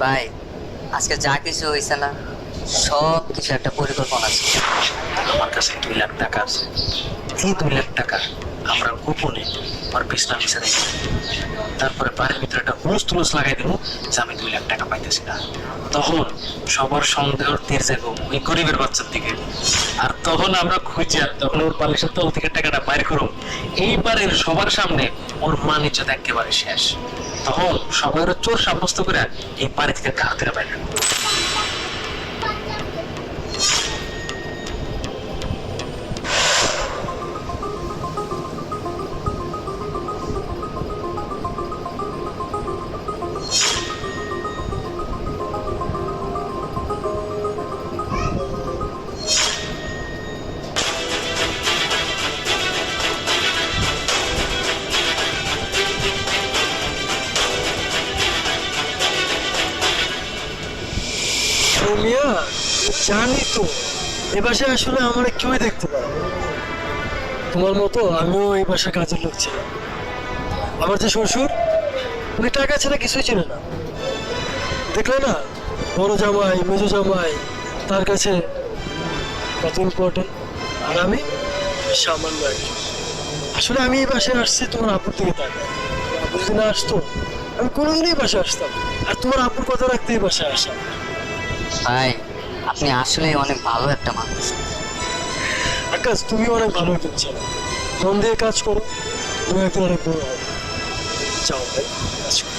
ভাই, আজকে যা কিছু হয়েছে না, সব কিছু একটা পরিকল্পনা ছিল। আমার কাছে 2 লাখ টাকা আছে। এই 2 লাখ টাকা আমরা গোপনে ওর বিছনা নিচে রেখে তারপরে বাড়ির ভিতরে একটা হুলস তুলস লাগাই দেবো যে আমি 2 লাখ টাকা পাইতেছি না। তখন সবার সন্দেহ তীর যাবো ওই গরিবের বাচ্চার দিকে। আর তখন আমরা খুঁজে তখন ওর বালিশের তল থেকে টাকাটা বাইর করো। এইবারের সবার সামনে ওর মান ইজ্জত একেবারে শেষ। তখন সবাই ওরা চোর সাব্যস্ত করে এই বাড়ি থেকে ঘাড় থেকে বাইরে। মিয়া, জানি তো এ বাসায় আসলে আমার কেউই দেখতে পারে না। তোমার মতো আমিও এই বাসায় কাজের লোক ছিলাম। আমার যে শ্বশুর, উনি টাকা ছাড়া কিছুই ছিল না। দেখলে না, বড় জামাই মেজো জামাই তার কাছে কত ইম্পর্টেন্ট, আর আমি সামান্য একজন। আসলে আমি এই বাসায় আসছি তোমার আপুর দিকে তাকায়। আপু যদি না আসতো আমি কোনোদিনই এই বাসায় আসতাম, আর তোমার আপুর কথা রাখতে এই বাসায় আসা। ভাই, আপনি আসলে অনেক ভালো একটা মানুষ। আকাশ, তুমি অনেক ভালো একজন ছেলে, মন দিয়ে কাজ করো, তুমি একদিন অনেক বড় হবে। যাও ভাই, কাজ করো।